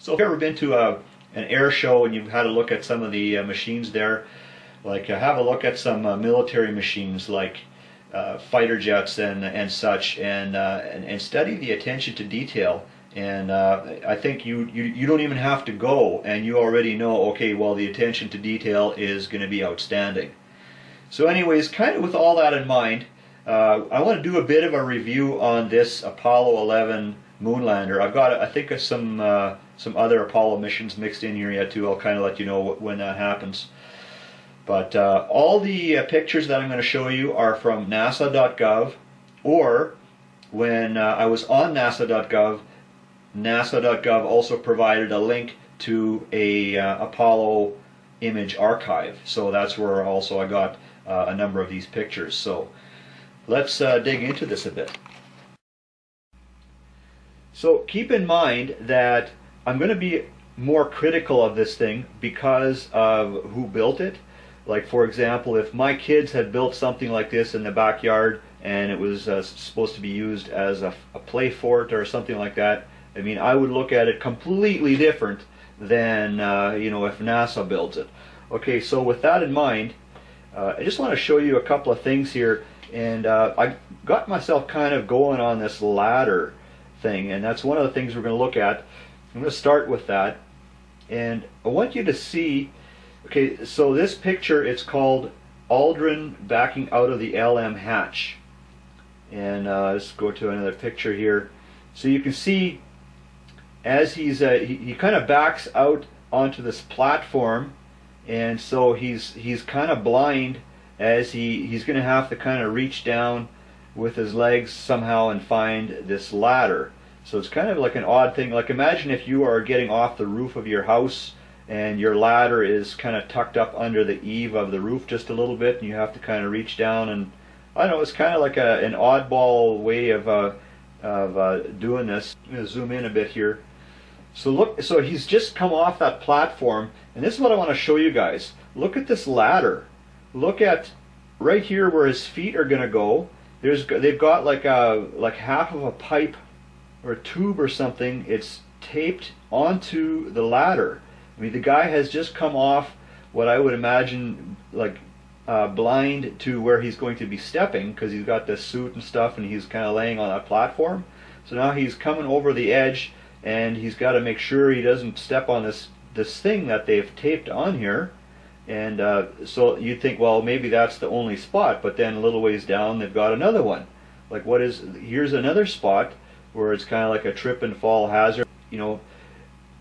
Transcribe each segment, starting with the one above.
So if you've ever been to an air show and you've had a look at some of the machines there, like have a look at some military machines like fighter jets and such, and study the attention to detail. And I think you don't even have to go, and you already know, okay, well, the attention to detail is going to be outstanding. So anyways, kind of with all that in mind, I want to do a bit of a review on this Apollo 11 moonlander. I've got, I think, some other Apollo missions mixed in here yet too. I'll kind of let you know when that happens. But all the pictures that I'm going to show you are from NASA.gov, or when I was on NASA.gov, NASA.gov also provided a link to a Apollo image archive. So that's where also I got a number of these pictures. So let's dig into this a bit. So keep in mind that I'm going to be more critical of this thing because of who built it. Like, for example, if my kids had built something like this in the backyard and it was supposed to be used as a play fort or something like that, I mean, I would look at it completely different than you know, if NASA builds it. Okay, so with that in mind, I just want to show you a couple of things here, and I got myself kind of going on this ladder thing, and that's one of the things we're going to look at. I'm going to start with that, and I want you to see. Okay, so this picture, it's called Aldrin backing out of the LM hatch, and let's go to another picture here. So you can see as he's he kind of backs out onto this platform, and so he's kind of blind as he's going to have to kind of reach down with his legs somehow and find this ladder. So it's kind of like an odd thing. Like, imagine if you are getting off the roof of your house and your ladder is kind of tucked up under the eave of the roof just a little bit, and you have to kind of reach down, and I don't know, it's kind of like an oddball way of doing this. I'm going to zoom in a bit here. So look, so he's just come off that platform, and this is what I want to show you guys. Look at this ladder. Look at right here where his feet are going to go. They've got like half of a pipe or a tube or something. It's taped onto the ladder. I mean, the guy has just come off what I would imagine like blind to where he's going to be stepping, because he's got this suit and stuff, and he's kind of laying on that platform. So now he's coming over the edge, and he's got to make sure he doesn't step on this thing that they've taped on here. And so you'd think, well, maybe that's the only spot, but then a little ways down they've got another one. Like, here's another spot where it's kind of like a trip and fall hazard. You know,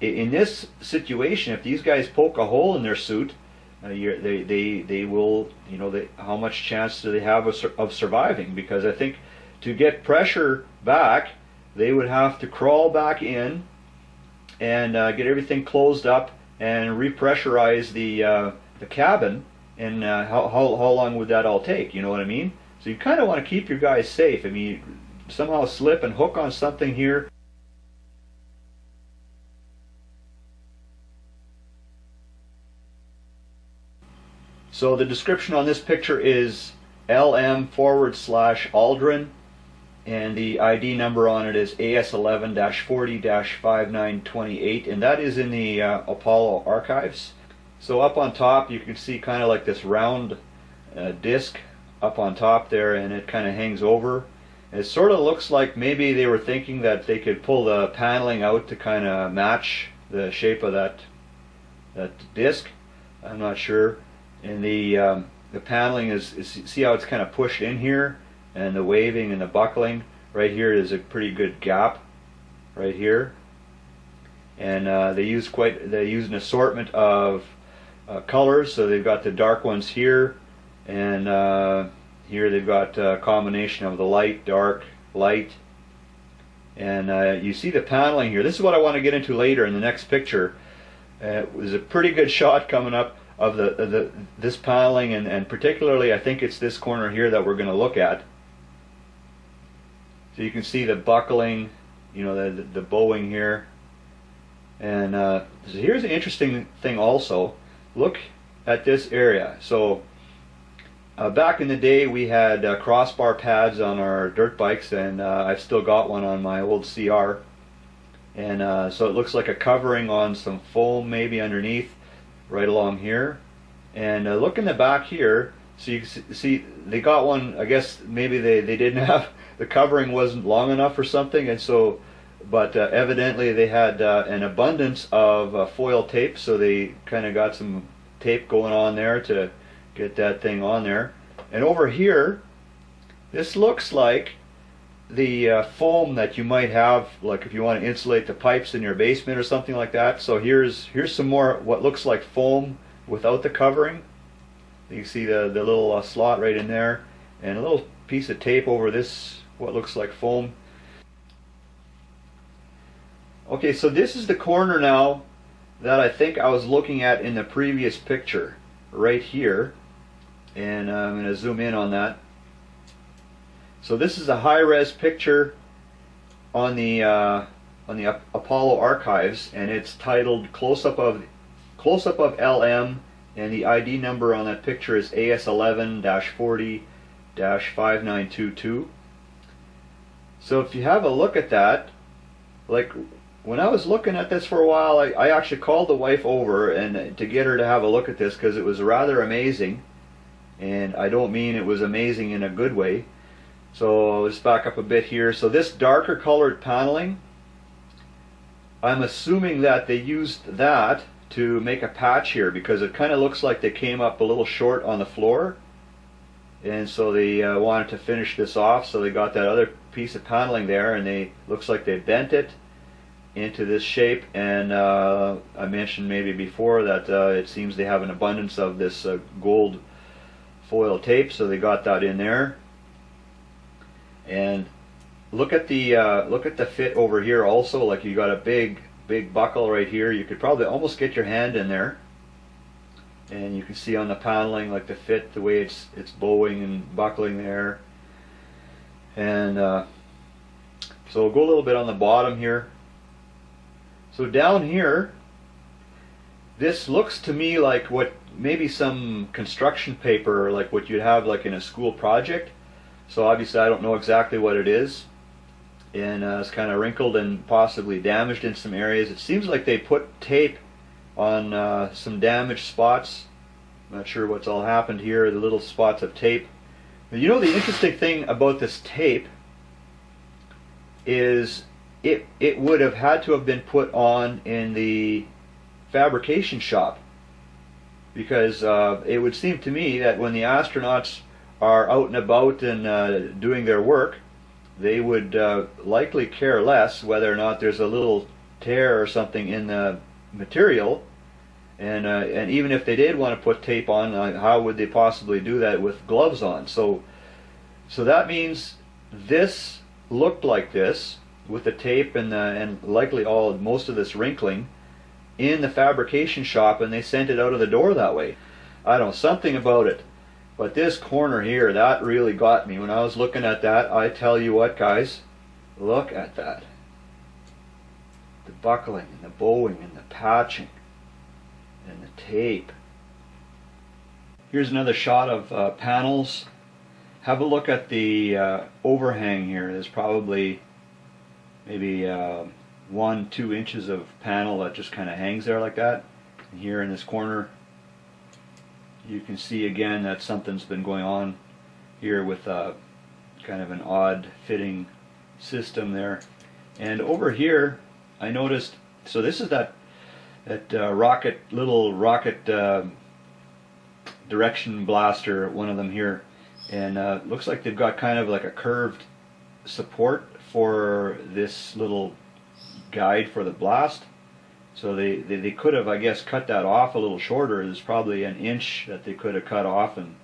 in this situation, if these guys poke a hole in their suit, they will, you know, how much chance do they have of surviving? Because I think to get pressure back, they would have to crawl back in and get everything closed up and repressurize the cabin. And how long would that all take? You know what I mean? So you kind of want to keep your guys safe. I mean, somehow slip and hook on something here. So the description on this picture is LM/Aldrin, and the ID number on it is AS11-40-5928, and that is in the Apollo archives. So up on top you can see kind of like this round disc up on top there, and it kind of hangs over. It sort of looks like maybe they were thinking that they could pull the paneling out to kind of match the shape of that disc. I'm not sure. And the paneling is see how it's kind of pushed in here, and the waving and the buckling right here is a pretty good gap right here. And they use an assortment of colors. So they've got the dark ones here, and here they've got a combination of the light, dark, light. And you see the paneling here. This is what I want to get into later in the next picture. There's a pretty good shot coming up of this paneling, and particularly I think it's this corner here that we're going to look at. So you can see the buckling, you know, the bowing here. And so here's an interesting thing also. Look at this area. So back in the day we had crossbar pads on our dirt bikes, and I've still got one on my old CR. And so it looks like a covering on some foam maybe underneath, right along here. And look in the back here, so you see they got one. I guess maybe they didn't have, the covering wasn't long enough or something, and so, but evidently they had an abundance of foil tape, so they kind of got some tape going on there to get that thing on there. And over here, this looks like the foam that you might have, like if you want to insulate the pipes in your basement or something like that. So here's some more what looks like foam without the covering. You see the little slot right in there, and a little piece of tape over this what looks like foam. Okay, so this is the corner now that I think I was looking at in the previous picture, right here, and I'm going to zoom in on that. So this is a high-res picture on the Apollo archives, and it's titled Close-up of LM, and the ID number on that picture is AS11-40-5922. So if you have a look at that, like when I was looking at this for a while, I actually called the wife over and to get her to have a look at this, because it was rather amazing, and I don't mean it was amazing in a good way. So let's back up a bit here. So this darker colored paneling, I'm assuming that they used that to make a patch here, because it kind of looks like they came up a little short on the floor, and so they wanted to finish this off, so they got that other piece of paneling there, and they looks like they bent it into this shape. And I mentioned maybe before that it seems they have an abundance of this gold foil tape, so they got that in there. And look at the fit over here also. Like you got a big buckle right here. You could probably almost get your hand in there, and you can see on the paneling like the fit, the way it's bowing and buckling there. And so we'll go a little bit on the bottom here. So down here, this looks to me like what maybe some construction paper, like what you'd have like in a school project. So obviously I don't know exactly what it is, and it's kind of wrinkled and possibly damaged in some areas. It seems like they put tape on some damaged spots. I'm not sure what's all happened here, the little spots of tape. But you know, the interesting thing about this tape is it would have had to have been put on in the fabrication shop, because it would seem to me that when the astronauts are out and about and doing their work, they would likely care less whether or not there's a little tear or something in the material, and even if they did want to put tape on, how would they possibly do that with gloves on? So that means this looked like this with the tape and likely most of this wrinkling in the fabrication shop, and they sent it out of the door that way. I don't know, something about it. But this corner here, that really got me. When I was looking at that, I tell you what, guys, look at that. The buckling and the bowing and the patching and the tape. Here's another shot of panels. Have a look at the overhang here. There's probably maybe 1-2 inches of panel that just kind of hangs there like that. And here in this corner, you can see again that something's been going on here with kind of an odd fitting system there. And over here I noticed, so this is that little rocket direction blaster, one of them here, and looks like they've got kind of like a curved support for this little guide for the blast. So they could have, I guess, cut that off a little shorter. There's probably an inch that they could have cut off, and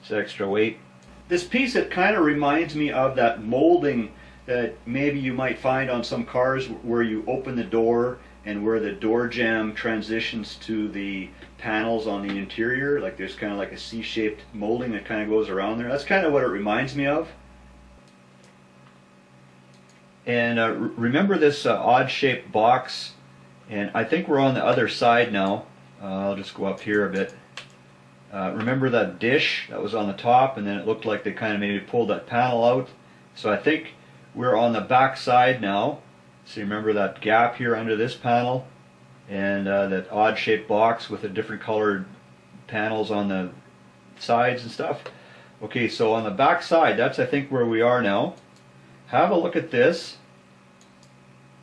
it's extra weight. This piece, it kind of reminds me of that molding that maybe you might find on some cars where you open the door and where the door jamb transitions to the panels on the interior. Like there's kind of like a C-shaped molding that kind of goes around there. That's kind of what it reminds me of. And remember this odd-shaped box, and I think we're on the other side now. I'll just go up here a bit. Remember that dish that was on the top, and then it looked like they kind of maybe pulled that panel out. So I think we're on the back side now. So you remember that gap here under this panel, and that odd shaped box with the different colored panels on the sides and stuff. Okay, so on the back side, that's I think where we are now. Have a look at this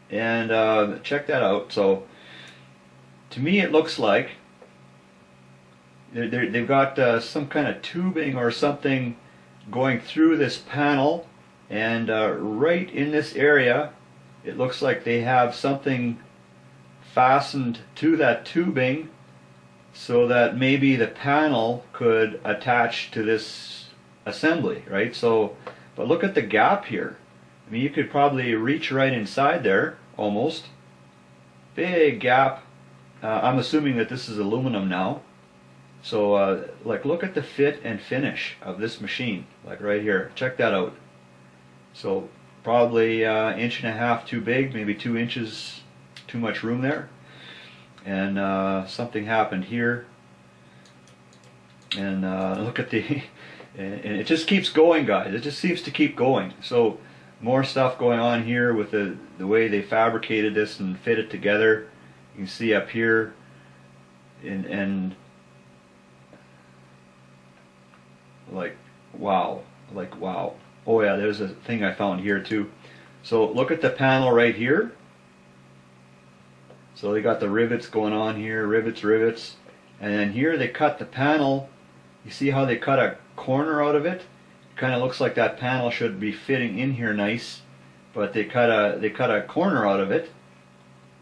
and check that out. So to me it looks like they've got some kind of tubing or something going through this panel, and right in this area it looks like they have something fastened to that tubing so that maybe the panel could attach to this assembly, right? So, but look at the gap here. I mean, you could probably reach right inside there, almost. Big gap. I'm assuming that this is aluminum now. So, like, look at the fit and finish of this machine, like right here. Check that out. So, probably 1.5 inches too big, maybe 2 inches too much room there. And something happened here. And look at the... and it just keeps going, guys. It just seems to keep going. So, more stuff going on here with the way they fabricated this and fit it together. You can see up here, and like wow. Oh yeah, there's a thing I found here too. So look at the panel right here. So they got the rivets going on here, rivets, and then here they cut the panel. You see how they cut a corner out of it? Kind of looks like that panel should be fitting in here nice, but they cut a corner out of it.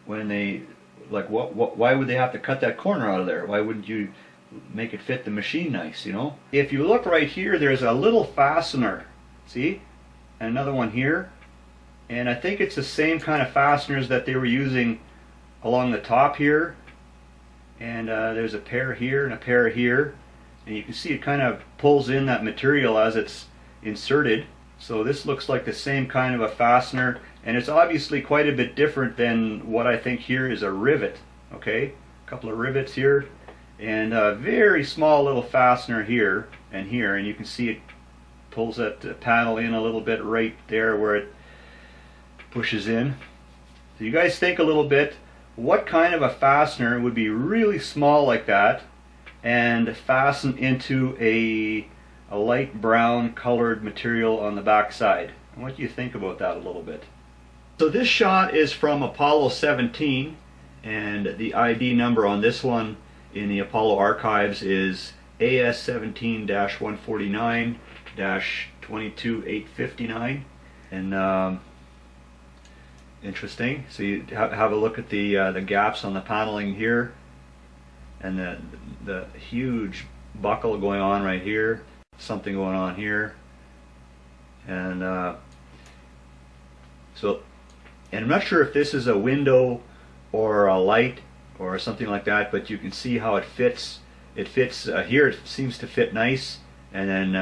When they, like, why would they have to cut that corner out of there? Why wouldn't you make it fit the machine nice, you know? If you look right here, there's a little fastener, see? And another one here, and I think it's the same kind of fasteners that they were using along the top here. And there's a pair here and a pair here. And you can see it kind of pulls in that material as it's inserted. So this looks like the same kind of a fastener, and it's obviously quite a bit different than what I think here is a rivet. Okay, a couple of rivets here, and a very small little fastener here, and you can see it pulls that panel in a little bit right there where it pushes in. So you guys think a little bit, what kind of a fastener would be really small like that and fasten into a light brown colored material on the back side? And what do you think about that a little bit? So this shot is from Apollo 17, and the ID number on this one in the Apollo archives is AS17-149-22859. And interesting. So you have a look at the gaps on the paneling here, and the huge buckle going on right here, something going on here, and I'm not sure if this is a window or a light or something like that, but you can see how it fits. It fits here. It seems to fit nice, and then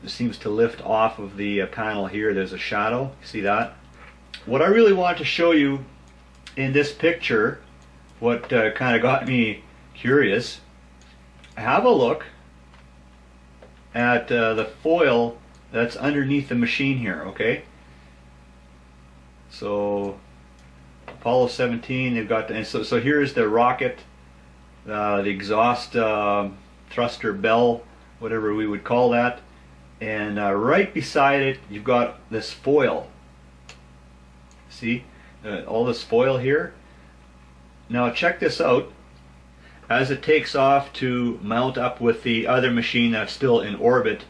it seems to lift off of the panel here. There's a shadow. See that? What I really want to show you in this picture, what kind of got me curious, have a look at the foil that's underneath the machine here, okay? So Apollo 17, they've got, and so here's the rocket, the exhaust thruster bell, whatever we would call that, and right beside it you've got this foil. See, all this foil here. Now check this out. As it takes off to mount up with the other machine that's still in orbit,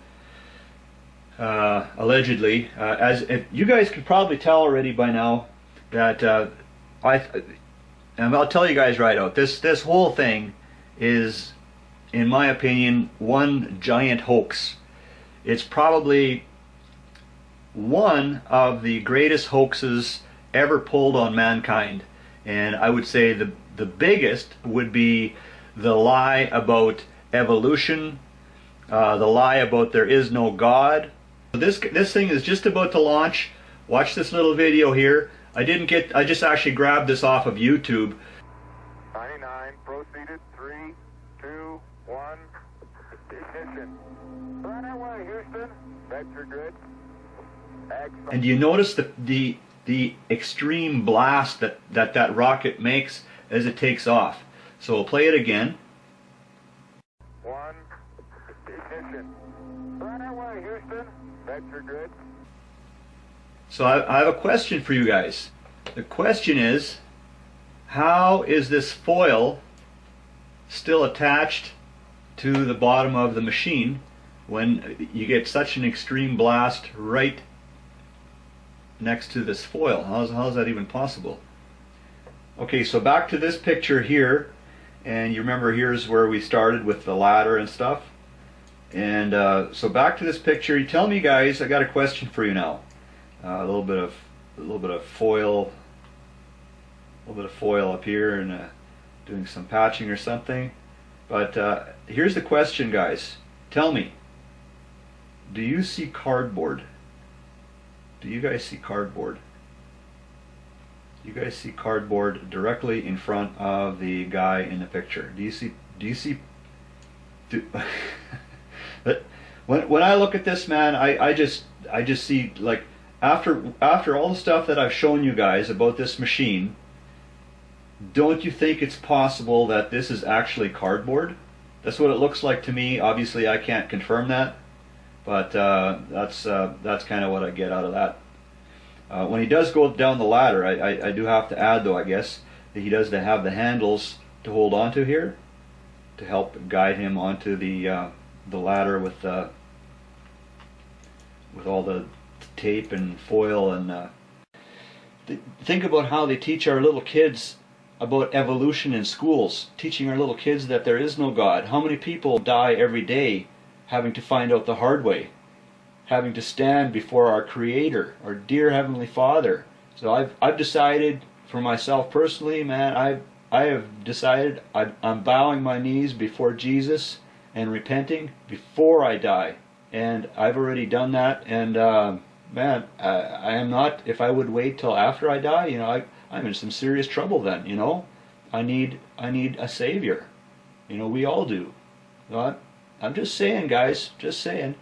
allegedly, and you guys can probably tell already by now that and I'll tell you guys right out, this whole thing is, in my opinion, one giant hoax. It's probably one of the greatest hoaxes ever pulled on mankind, and I would say the biggest would be the lie about evolution, the lie about there is no God. This thing is just about to launch. Watch this little video here. I just actually grabbed this off of YouTube. 99, proceeded, 3, 2, 1, ignition. Right away, Houston. Vector good. Excellent. And you notice the the extreme blast that rocket makes as it takes off. So we'll play it again. One, ignition. Right away, Houston. Vector good. So I have a question for you guys. The question is, how is this foil still attached to the bottom of the machine when you get such an extreme blast right next to this foil? How is that even possible? Okay, so back to this picture here, and you remember here's where we started with the ladder and stuff. And so back to this picture. You tell me, guys, I got a question for you now. A little bit of foil up here, and doing some patching or something. But here's the question, guys. Tell me, do you see cardboard? Do you guys see cardboard? You guys see cardboard directly in front of the guy in the picture? Do you see when I look at this, man, I just see, like, after all the stuff that I've shown you guys about this machine, don't you think it's possible that this is actually cardboard? That's what it looks like to me. Obviously I can't confirm that, but that's kind of what I get out of that. When he does go down the ladder, I do have to add, though, I guess, that he does have the handles to hold on to here to help guide him onto the ladder with all the tape and foil. And think about how they teach our little kids about evolution in schools, teaching our little kids that there is no God. How many people die every day having to find out the hard way, having to stand before our Creator, our dear Heavenly Father? So I've decided for myself personally, man, I have decided I'm bowing my knees before Jesus and repenting before I die. And I've already done that, and man, I am not, if I would wait till after I die, you know, I'm in some serious trouble then, you know. I need a Savior. You know, we all do. I'm just saying, guys, just saying.